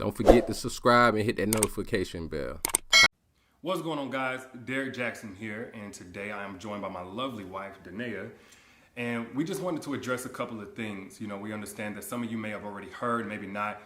Don't forget to subscribe and hit that notification bell. What's going on, guys? Derrick Jackson here, and today I am joined by my lovely wife, Danae, and we just wanted to address a couple of things. You know, we understand that some of you may have already heard, maybe not,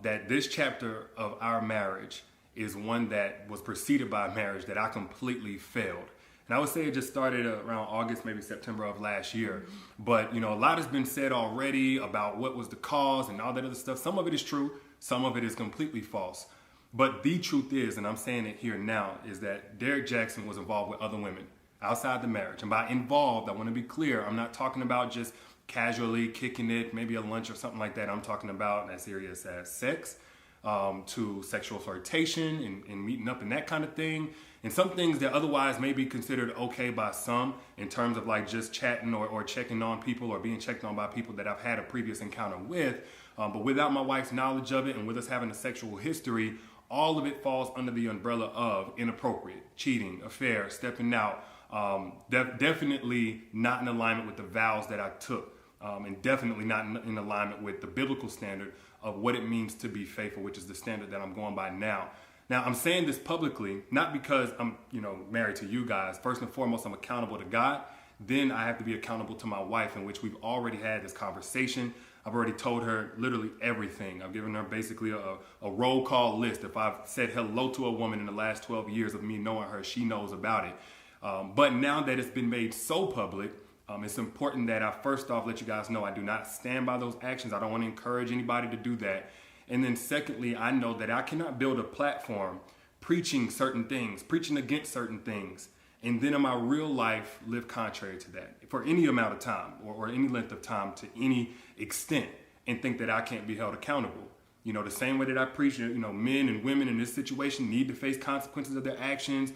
that this chapter of our marriage is one that was preceded by a marriage that I completely failed. And I would say it just started around August, maybe September of last year. But, you know, a lot has been said already about what was the cause and all that other stuff. Some of it is true. Some of it is completely false. But the truth is, and I'm saying it here now, is that Derrick Jackson was involved with other women outside the marriage. And by involved, I want to be clear, I'm not talking about just casually kicking it, maybe a lunch or something like that. I'm talking about as serious as sex, to sexual flirtation and meeting up and that kind of thing. And some things that otherwise may be considered okay by some in terms of like just chatting or checking on people or being checked on by people that I've had a previous encounter with. But without my wife's knowledge of it and with us having a sexual history, all of it falls under the umbrella of inappropriate, cheating, affair, stepping out, definitely not in alignment with the vows that I took, and definitely not in alignment with the biblical standard of what it means to be faithful, which is the standard that I'm going by now. Now, I'm saying this publicly, not because I'm, married to you guys. First and foremost, I'm accountable to God. Then I have to be accountable to my wife, in which we've already had this conversation. I've already told her literally everything. I've given her basically a roll call list. If I've said hello to a woman in the last 12 years of me knowing her, she knows about it. But now that it's been made so public, it's important that I first off let you guys know I do not stand by those actions. I don't want to encourage anybody to do that. And then secondly, I know that I cannot build a platform preaching certain things, preaching against certain things, and then in my real life live contrary to that for any amount of time or any length of time to any extent and think that I can't be held accountable. You know, the same way that I preach, men and women in this situation need to face consequences of their actions,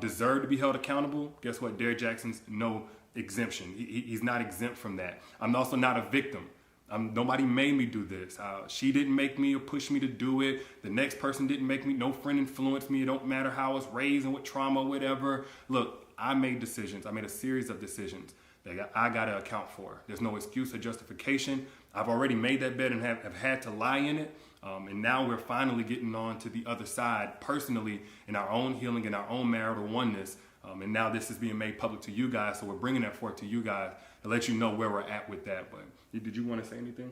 deserve to be held accountable. Guess what? Derrick Jackson's no exemption. He's not exempt from that. I'm also not a victim. Nobody made me do this. She didn't make me or push me to do it. The next person didn't make me. No friend influenced me. It don't matter how I was raised and what trauma, whatever. Look, I made decisions. I made a series of decisions that I got to account for. There's no excuse or justification. I've already made that bed and have had to lie in it. And now we're finally getting on to the other side personally in our own healing, in our own marital oneness. And now this is being made public to you guys. So we're bringing that forth to you guys to let you know where we're at with that. But did you want to say anything?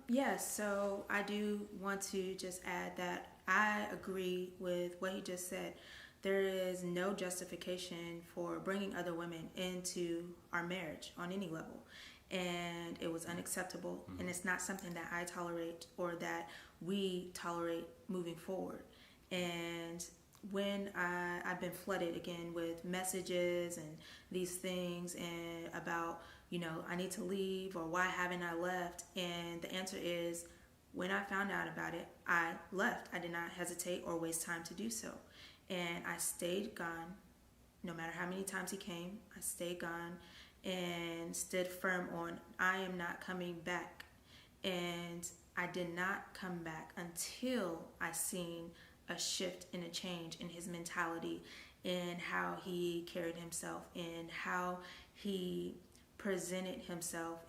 Yes. So I do want to just add that I agree with what he just said. There is no justification for bringing other women into our marriage on any level. And it was unacceptable. And it's not something that I tolerate or that we tolerate moving forward. And when I've been flooded again with messages and these things and about, I need to leave or why haven't I left? And the answer is when I found out about it, I left. I did not hesitate or waste time to do so. And I stayed gone. No matter how many times he came, I stayed gone and stood firm on I am not coming back. And I did not come back until I seen a shift and a change in his mentality, in how he carried himself, in how he presented himself,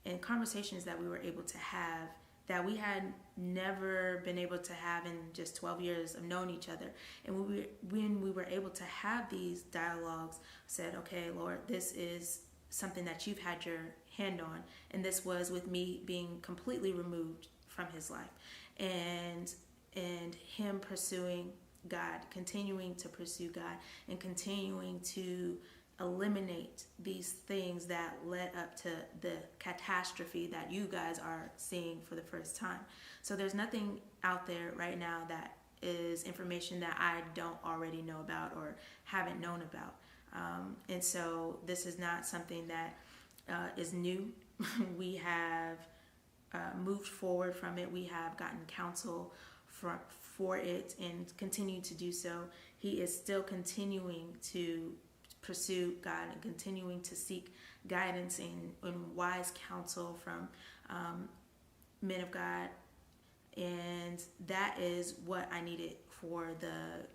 and conversations that we were able to have that we had never been able to have in just 12 years of knowing each other. And when we were able to have these dialogues, said, okay, Lord, this is something that you've had your hand on. And this was with me being completely removed from his life. And him pursuing God, continuing to pursue God, and continuing to eliminate these things that led up to the catastrophe that you guys are seeing for the first time. So there's nothing out there right now that is information that I don't already know about or haven't known about. And so this is not something that is new. We have moved forward from it. We have gotten counsel for it and continue to do so. He is still continuing to pursue God and continuing to seek guidance and wise counsel from men of God. And that is what I needed for the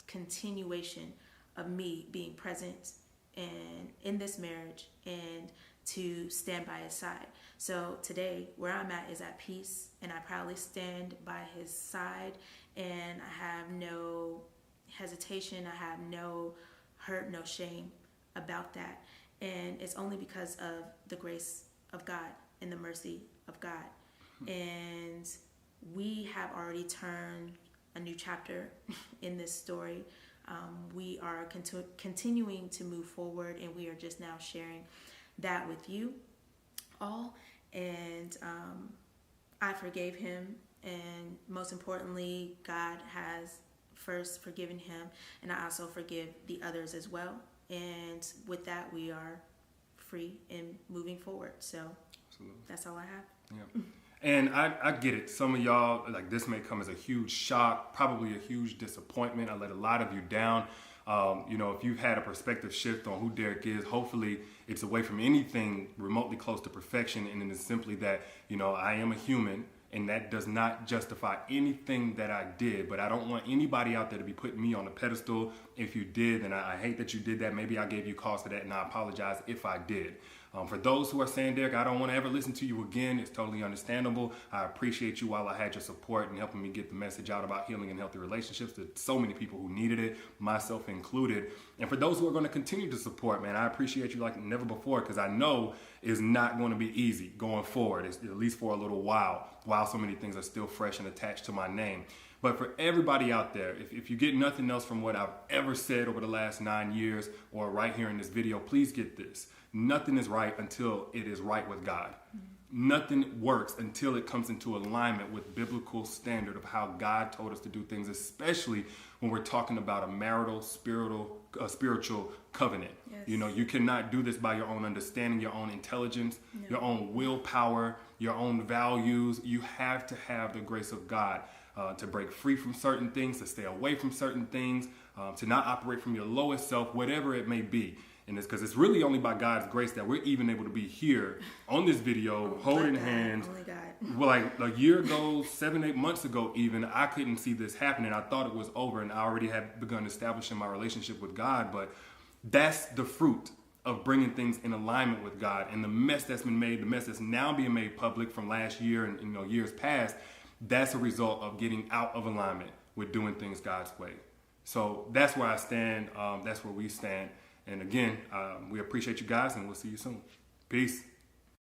continuation of me being present and in this marriage, and to stand by his side. So today, where I'm at is at peace, and I proudly stand by his side, and I have no hesitation, I have no hurt, no shame about that. And it's only because of the grace of God and the mercy of God. And we have already turned a new chapter in this story. We are continuing to move forward, and we are just now sharing that with you all. And I forgave him, and most importantly, God has first forgiven him, and I also forgive the others as well. And with that, we are free and moving forward. So absolutely, that's all I have. Yeah. And I get it. Some of y'all, like, this may come as a huge shock, probably a huge disappointment. I let a lot of you down. If you've had a perspective shift on who Derrick is, hopefully it's away from anything remotely close to perfection. And it is simply that, I am a human, and that does not justify anything that I did. But I don't want anybody out there to be putting me on a pedestal. If you did, then I hate that you did that. Maybe I gave you cause for that, and I apologize if I did. For those who are saying, Derrick, I don't want to ever listen to you again, it's totally understandable. I appreciate you while I had your support and helping me get the message out about healing and healthy relationships to so many people who needed it, myself included. And for those who are going to continue to support, man, I appreciate you like never before, because I know it's not going to be easy going forward, at least for a little while so many things are still fresh and attached to my name. But for everybody out there, if you get nothing else from what I've ever said over the last 9 years or right here in this video, please get this. Nothing is right until it is right with God. Mm-hmm. Nothing works until it comes into alignment with biblical standard of how God told us to do things, especially when we're talking about a marital, spiritual covenant. Yes. You cannot do this by your own understanding, your own intelligence, your own willpower, your own values. You have to have the grace of God to break free from certain things, to stay away from certain things, to not operate from your lowest self, whatever it may be. And it's because it's really only by God's grace that we're even able to be here on this video, holding hands. Well, like a year ago, 7-8 months ago even, I couldn't see this happening. I thought it was over, and I already had begun establishing my relationship with God. But that's the fruit of bringing things in alignment with God. And the mess that's been made, the mess that's now being made public from last year and years past, that's a result of getting out of alignment with doing things God's way. So that's where I stand. That's where we stand. And again, we appreciate you guys, and we'll see you soon. Peace.